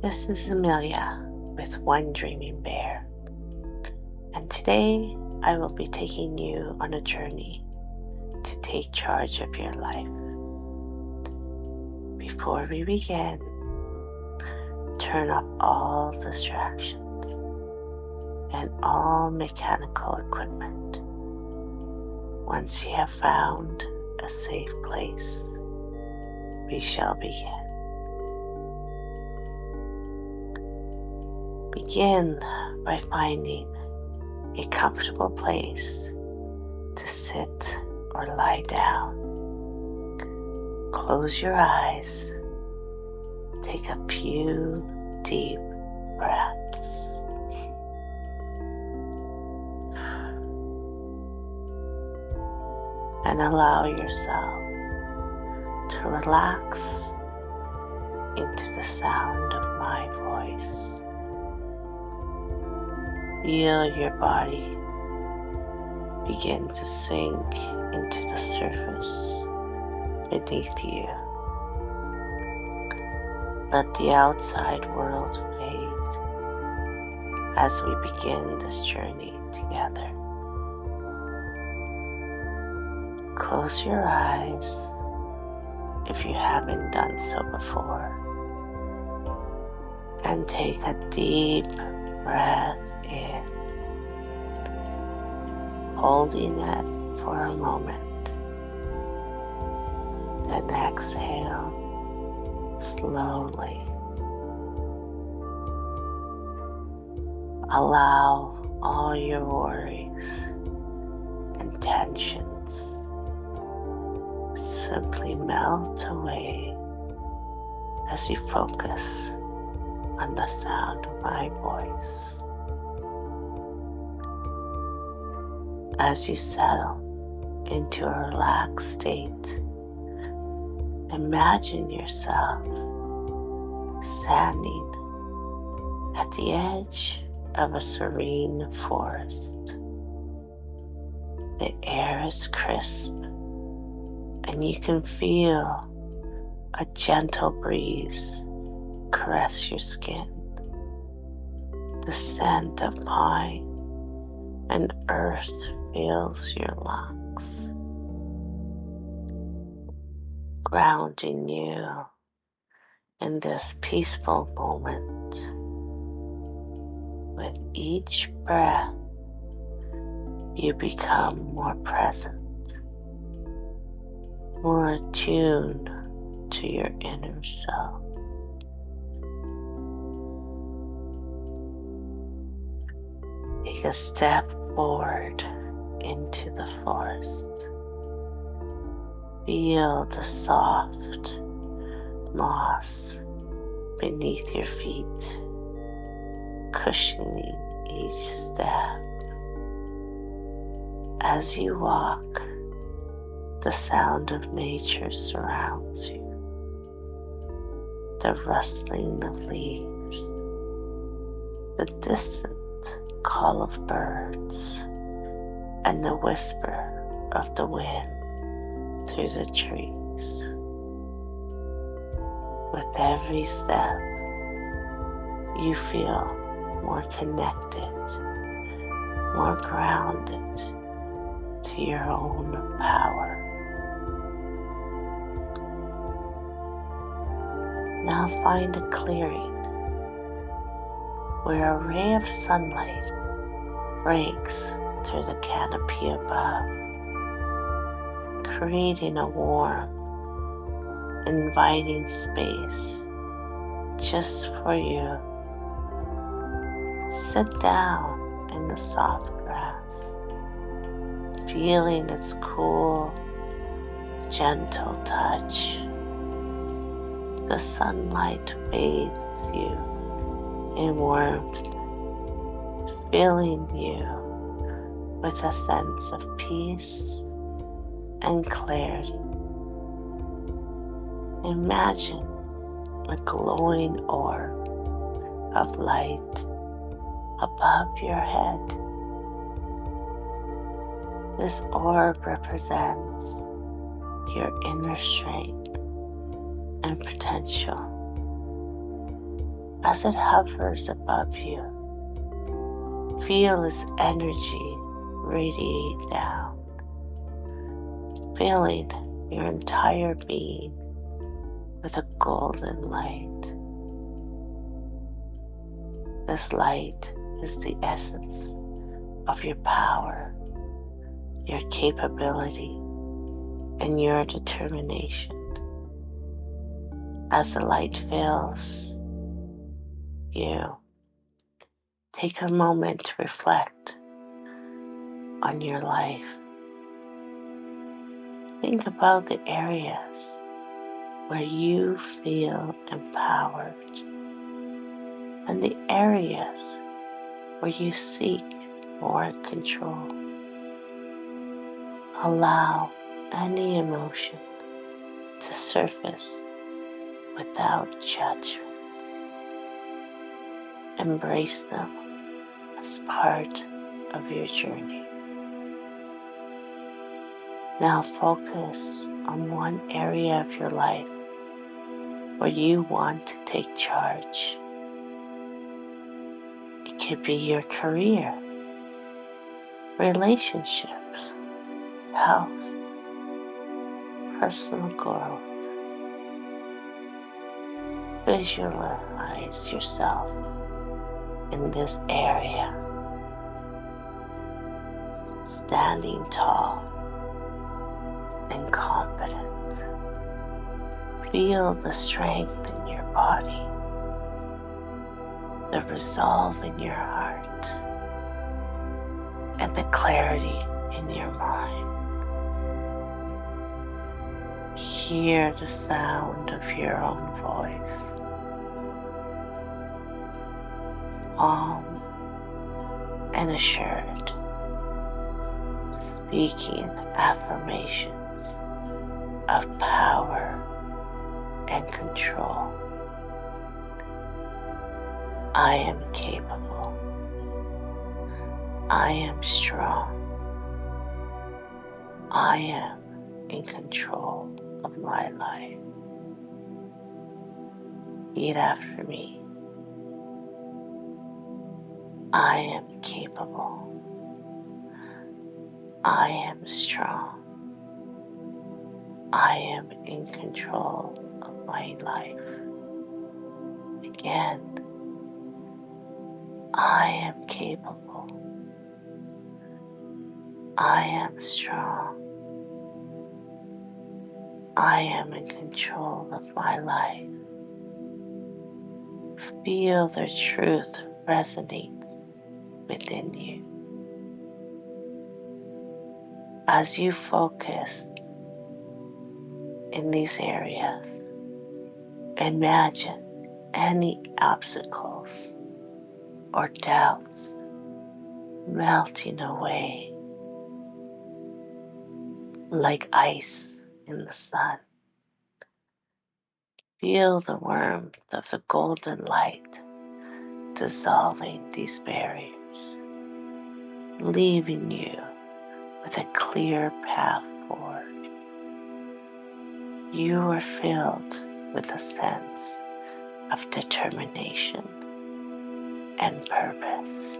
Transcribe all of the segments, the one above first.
This is Amelia with One Dreaming Bear, and today I will be taking you on a journey to take charge of your life. Before we begin, turn off all distractions and all mechanical equipment. Once you have found a safe place, we shall begin. Begin by finding a comfortable place to sit or lie down. Close your eyes. Take a few deep breaths. And allow yourself to relax into the sound of my voice. Feel your body begin to sink into the surface beneath you. Let the outside world fade as we begin this journey together. Close your eyes if you haven't done so before, and take a deep breath in, holding it for a moment, then exhale slowly. Allow all your worries and tensions simply melt away as you focus on the sound of my voice. As you settle into a relaxed state, imagine yourself standing at the edge of a serene forest. The air is crisp, and you can feel a gentle breeze caress your skin. The scent of pine and earth fills your lungs, grounding you in this peaceful moment. With each breath, you become more present, more attuned to your inner self. Take a step forward into the forest. Feel the soft moss beneath your feet, cushioning each step. As you walk, the sound of nature surrounds you. The rustling of leaves, the distant call of birds, and the whisper of the wind through the trees. With every step, you feel more connected, more grounded to your own power. Now find a clearing where a ray of sunlight breaks through the canopy above, creating a warm, inviting space just for you. Sit down in the soft grass, feeling its cool, gentle touch. The sunlight bathes you in warmth, filling you with a sense of peace and clarity. Imagine a glowing orb of light above your head. This orb represents your inner strength and potential. As it hovers above you, feel its energy radiate down, filling your entire being with a golden light. This light is the essence of your power, your capability, and your determination. As the light fills you, take a moment to reflect on your life. Think about the areas where you feel empowered and the areas where you seek more control. Allow any emotion to surface without judgment. Embrace them as part of your journey. Now focus on one area of your life where you want to take charge. It could be your career, relationships, health, personal growth. Visualize yourself in this area, standing tall and confident. Feel the strength in your body, the resolve in your heart, and the clarity in your mind. Hear the sound of your own voice, calm and assured, speaking affirmations of power and control. I am capable. I am strong. I am in control of my life. Repeat after me. I am capable. I am strong. I am in control of my life. Again, I am capable. I am strong. I am in control of my life. Feel the truth resonate within you. As you focus in these areas, imagine any obstacles or doubts melting away like ice in the sun. Feel the warmth of the golden light dissolving these barriers, leaving you with a clear path forward. You are filled with a sense of determination and purpose.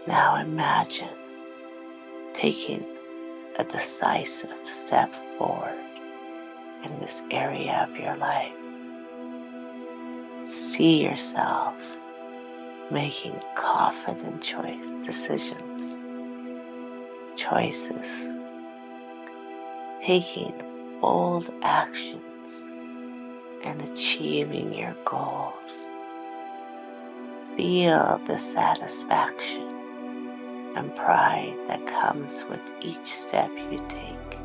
Now imagine taking a decisive step forward in this area of your life. See yourself making confident decisions, choices, taking bold actions, and achieving your goals. Feel the satisfaction and pride that comes with each step you take.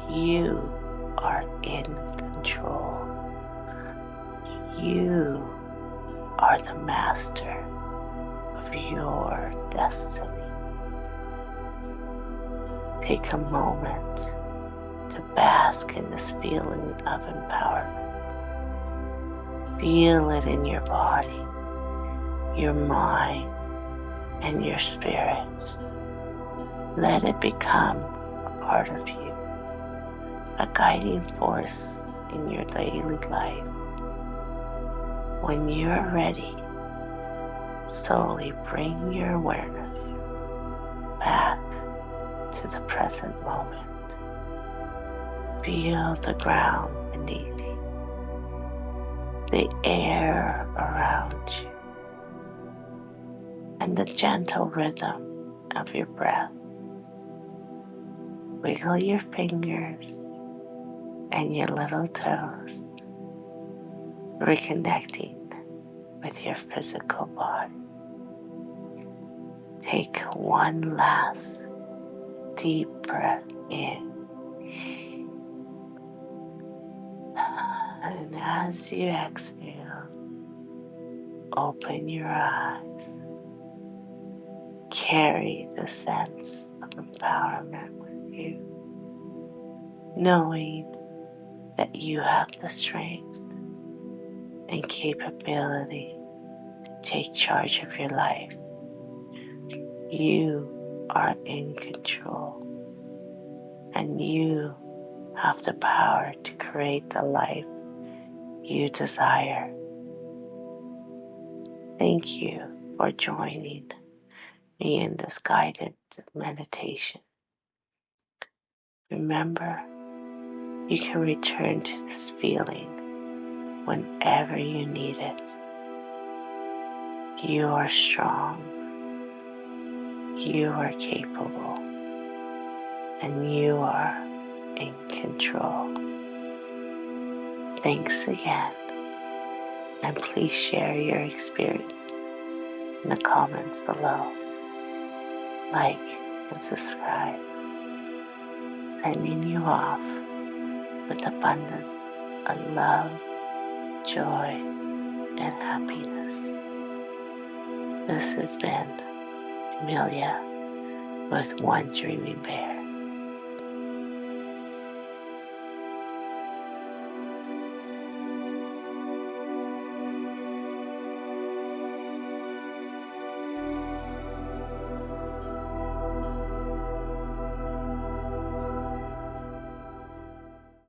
You are in control. You are the master of your destiny. Take a moment to bask in this feeling of empowerment. Feel it in your body, your mind, and your spirit. Let it become a part of you, a guiding force in your daily life. When you're ready, slowly bring your awareness back to the present moment. Feel the ground beneath you, the air around you, and the gentle rhythm of your breath. Wiggle your fingers and your little toes, reconnecting with your physical body. Take one last deep breath in. And as you exhale, open your eyes. Carry the sense of empowerment with you, knowing that you have the strength and capability to take charge of your life. You are in control, and you have the power to create the life you desire. Thank you for joining me in this guided meditation. Remember, you can return to this feeling whenever you need it. You are strong, you are capable, and you are in control. Thanks again, and please share your experience in the comments below. Like and subscribe. Sending you off with abundance of love, joy, and happiness. This has been Amelia with One Dreaming Bear.